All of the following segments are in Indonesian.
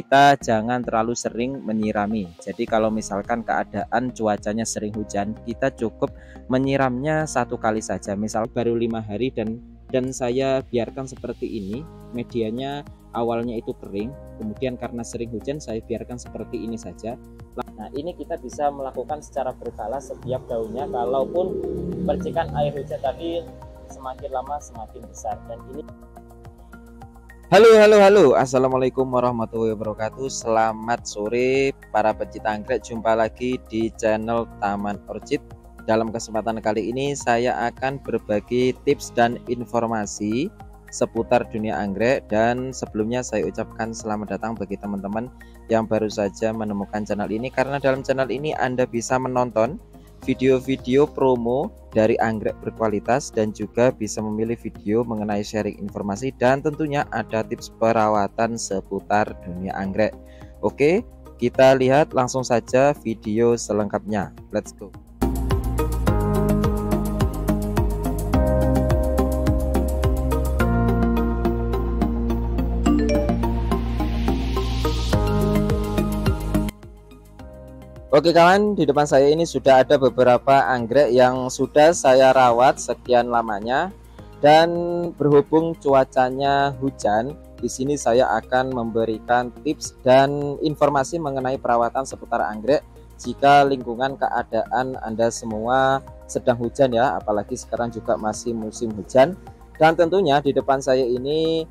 kita jangan terlalu sering menyirami. Jadi kalau misalkan keadaan cuacanya sering hujan, kita cukup menyiramnya satu kali saja. Misal baru 5 hari dan saya biarkan seperti ini, medianya awalnya itu kering, kemudian karena sering hujan saya biarkan seperti ini saja. Nah, ini kita bisa melakukan secara berkala setiap daunnya, kalaupun percikan air hujan tadi semakin lama semakin besar. Dan ini Halo, assalamualaikum warahmatullahi wabarakatuh. Selamat sore para pecinta anggrek, jumpa lagi di channel Taman Orchid. Dalam kesempatan kali ini saya akan berbagi tips dan informasi seputar dunia anggrek, dan sebelumnya saya ucapkan selamat datang bagi teman-teman yang baru saja menemukan channel ini, karena dalam channel ini Anda bisa menonton video-video promo dari anggrek berkualitas dan juga bisa memilih video mengenai sharing informasi, dan tentunya ada tips perawatan seputar dunia anggrek. Oke, kita lihat langsung saja video selengkapnya. Let's go. Oke kawan, di depan saya ini sudah ada beberapa anggrek yang sudah saya rawat sekian lamanya, dan berhubung cuacanya hujan, di sini saya akan memberikan tips dan informasi mengenai perawatan seputar anggrek jika lingkungan keadaan Anda semua sedang hujan ya, apalagi sekarang juga masih musim hujan. Dan tentunya di depan saya ini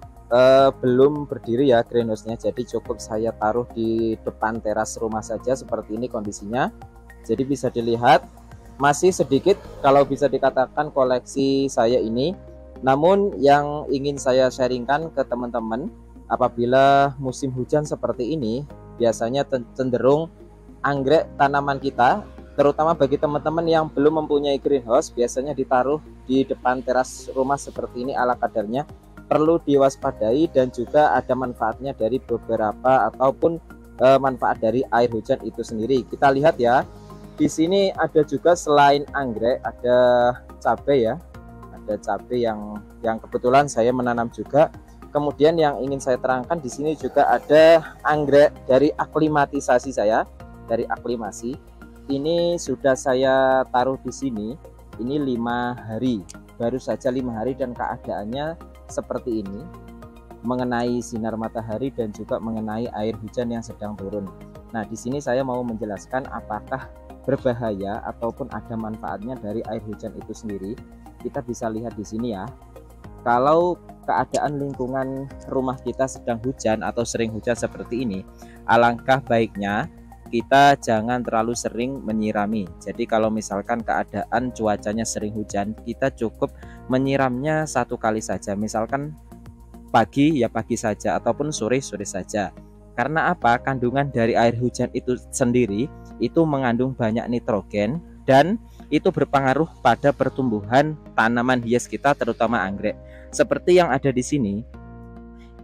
belum berdiri ya greenhouse-nya, jadi cukup saya taruh di depan teras rumah saja. Seperti ini kondisinya, jadi bisa dilihat masih sedikit kalau bisa dikatakan koleksi saya ini. Namun yang ingin saya sharingkan ke teman-teman, apabila musim hujan seperti ini, biasanya cenderung anggrek tanaman kita, terutama bagi teman-teman yang belum mempunyai greenhouse, biasanya ditaruh di depan teras rumah seperti ini ala kadarnya, perlu diwaspadai. Dan juga ada manfaatnya dari beberapa ataupun manfaat dari air hujan itu sendiri. Kita lihat ya, di sini ada juga selain anggrek ada cabai ya, ada cabai yang kebetulan saya menanam juga. Kemudian yang ingin saya terangkan di sini juga ada anggrek dari aklimatisasi saya, dari aklimasi. Ini sudah saya taruh di sini, ini 5 hari, baru saja 5 hari, dan keadaannya seperti ini, mengenai sinar matahari dan juga mengenai air hujan yang sedang turun. Nah, di sini saya mau menjelaskan apakah berbahaya ataupun ada manfaatnya dari air hujan itu sendiri. Kita bisa lihat di sini ya. Kalau keadaan lingkungan rumah kita sedang hujan atau sering hujan seperti ini, alangkah baiknya kita jangan terlalu sering menyirami. Jadi kalau misalkan keadaan cuacanya sering hujan, kita cukup menyiramnya satu kali saja. Misalkan pagi ya pagi saja, ataupun sore saja. Karena apa? Kandungan dari air hujan itu sendiri itu mengandung banyak nitrogen, dan itu berpengaruh pada pertumbuhan tanaman hias kita, terutama anggrek. Seperti yang ada di sini,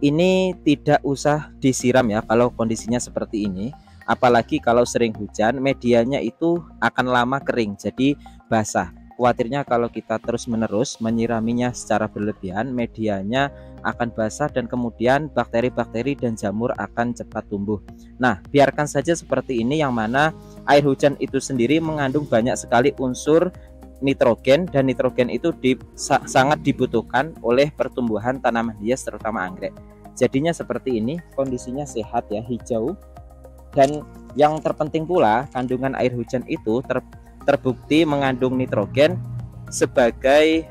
ini tidak usah disiram ya kalau kondisinya seperti ini. Apalagi kalau sering hujan, medianya itu akan lama kering, jadi basah. Khawatirnya kalau kita terus-menerus menyiraminya secara berlebihan, medianya akan basah dan kemudian bakteri-bakteri dan jamur akan cepat tumbuh. Nah, biarkan saja seperti ini, yang mana air hujan itu sendiri mengandung banyak sekali unsur nitrogen, dan nitrogen itu sangat dibutuhkan oleh pertumbuhan tanaman hias terutama anggrek. Jadinya seperti ini, kondisinya sehat ya, hijau. Dan yang terpenting pula, kandungan air hujan itu terbukti mengandung nitrogen sebagai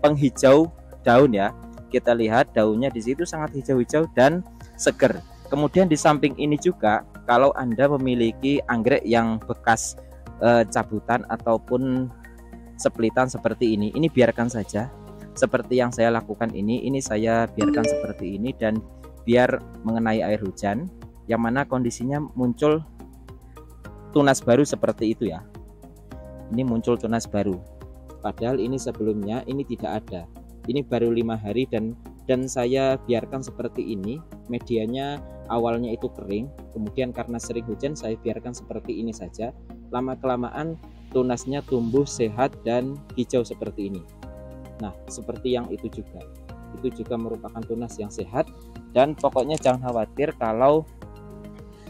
penghijau daun ya. Kita lihat daunnya di situ sangat hijau-hijau dan seger. Kemudian di samping ini juga, kalau Anda memiliki anggrek yang bekas cabutan ataupun seplitan seperti ini biarkan saja. Seperti yang saya lakukan ini saya biarkan seperti ini, dan biar mengenai air hujan, yang mana kondisinya muncul tunas baru seperti itu ya. Ini muncul tunas baru, padahal ini sebelumnya ini tidak ada. Ini baru 5 hari dan saya biarkan seperti ini. Medianya awalnya itu kering, kemudian karena sering hujan saya biarkan seperti ini saja. Lama kelamaan tunasnya tumbuh sehat dan hijau seperti ini. Nah, seperti yang itu juga merupakan tunas yang sehat. Dan pokoknya jangan khawatir kalau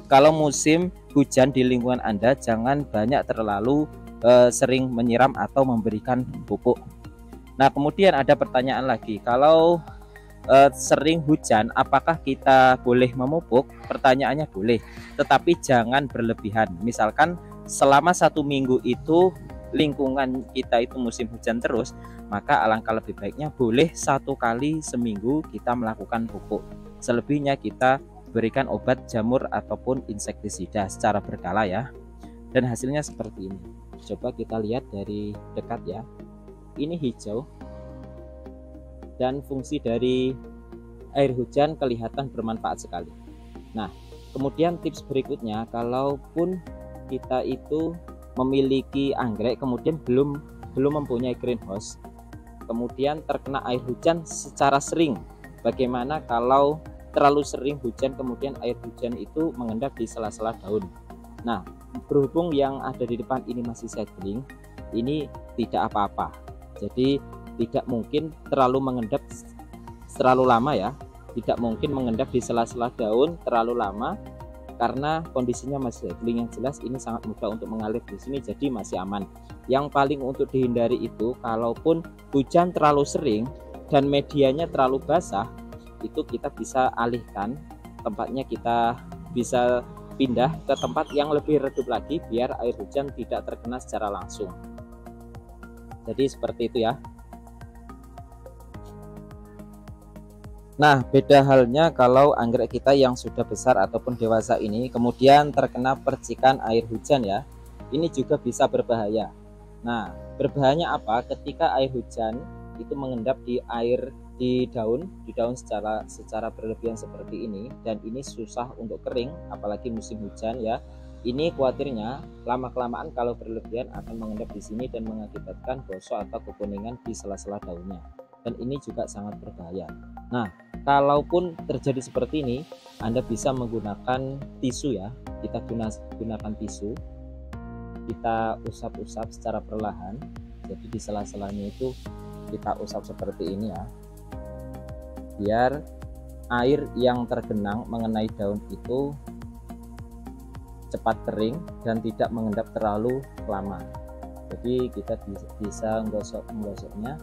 kalau musim hujan di lingkungan Anda jangan banyak terlalu sering menyiram atau memberikan pupuk. Nah, kemudian ada pertanyaan lagi, kalau sering hujan apakah kita boleh memupuk? Pertanyaannya boleh, tetapi jangan berlebihan. Misalkan selama 1 minggu itu lingkungan kita itu musim hujan terus, maka alangkah lebih baiknya boleh 1 kali seminggu kita melakukan pupuk. Selebihnya kita berikan obat jamur ataupun insektisida secara berkala ya. Dan hasilnya seperti ini. Coba kita lihat dari dekat ya. Ini hijau. Dan fungsi dari air hujan kelihatan bermanfaat sekali. Nah, kemudian tips berikutnya, kalaupun kita itu memiliki anggrek kemudian belum mempunyai greenhouse, kemudian terkena air hujan secara sering, bagaimana kalau terlalu sering hujan kemudian air hujan itu mengendap di sela-sela daun? Nah, berhubung yang ada di depan ini masih seedling, ini tidak apa-apa. Jadi tidak mungkin terlalu mengendap terlalu lama ya, tidak mungkin mengendap di sela-sela daun terlalu lama, karena kondisinya masih seedling. Yang jelas ini sangat mudah untuk mengalir di sini, jadi masih aman. Yang paling untuk dihindari itu, kalaupun hujan terlalu sering dan medianya terlalu basah, itu kita bisa alihkan tempatnya, kita bisa pindah ke tempat yang lebih redup lagi biar air hujan tidak terkena secara langsung. Jadi seperti itu ya. Nah, beda halnya kalau anggrek kita yang sudah besar ataupun dewasa ini kemudian terkena percikan air hujan ya. Ini juga bisa berbahaya. Nah, berbahayanya apa? Ketika air hujan itu mengendap di daun secara berlebihan seperti ini, dan ini susah untuk kering apalagi musim hujan ya. Ini khawatirnya lama-kelamaan kalau berlebihan akan mengendap di sini dan mengakibatkan gosok atau kekuningan di sela-sela daunnya, dan ini juga sangat berbahaya. Nah, kalaupun terjadi seperti ini, Anda bisa menggunakan tisu ya. Kita gunakan tisu, kita usap-usap secara perlahan. Jadi di sela-selanya itu kita usap seperti ini ya, biar air yang tergenang mengenai daun itu cepat kering dan tidak mengendap terlalu lama. Jadi kita bisa menggosoknya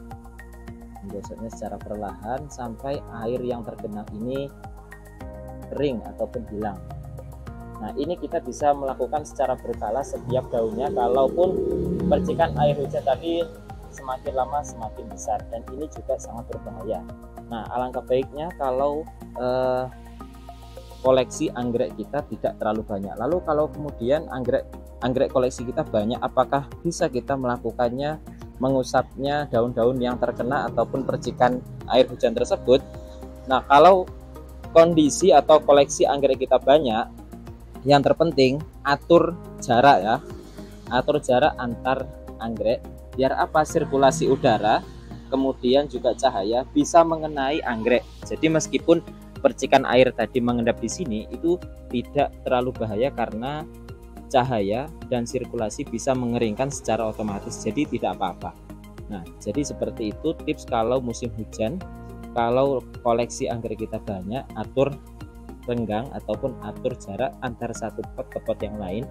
secara perlahan sampai air yang tergenang ini kering ataupun hilang. Nah, ini kita bisa melakukan secara berkala setiap daunnya, kalaupun percikan air hujan tadi semakin lama semakin besar, dan ini juga sangat berbahaya. Nah, alangkah baiknya kalau koleksi anggrek kita tidak terlalu banyak. Lalu kalau kemudian anggrek koleksi kita banyak, apakah bisa kita melakukannya, mengusapnya daun-daun yang terkena ataupun percikan air hujan tersebut? Nah, kalau kondisi atau koleksi anggrek kita banyak, yang terpenting atur jarak ya, atur jarak antar anggrek, biar apa? Sirkulasi udara kemudian juga cahaya bisa mengenai anggrek. Jadi meskipun percikan air tadi mengendap di sini, itu tidak terlalu bahaya karena cahaya dan sirkulasi bisa mengeringkan secara otomatis, jadi tidak apa-apa. Nah, jadi seperti itu tips kalau musim hujan. Kalau koleksi anggrek kita banyak, atur renggang ataupun atur jarak antar satu pot ke pot yang lain,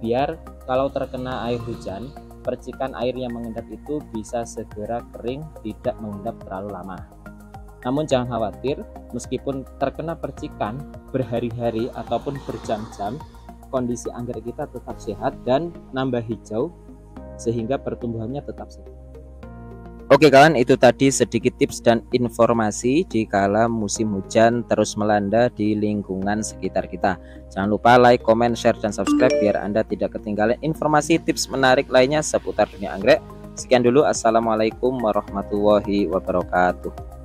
biar kalau terkena air hujan, percikan air yang mengendap itu bisa segera kering, tidak mengendap terlalu lama. Namun jangan khawatir, meskipun terkena percikan berhari-hari ataupun berjam-jam, kondisi anggrek kita tetap sehat dan nambah hijau sehingga pertumbuhannya tetap sehat. Oke kawan, itu tadi sedikit tips dan informasi di kala musim hujan terus melanda di lingkungan sekitar kita. Jangan lupa like, comment, share, dan subscribe biar Anda tidak ketinggalan informasi tips menarik lainnya seputar dunia anggrek. Sekian dulu, assalamualaikum warahmatullahi wabarakatuh.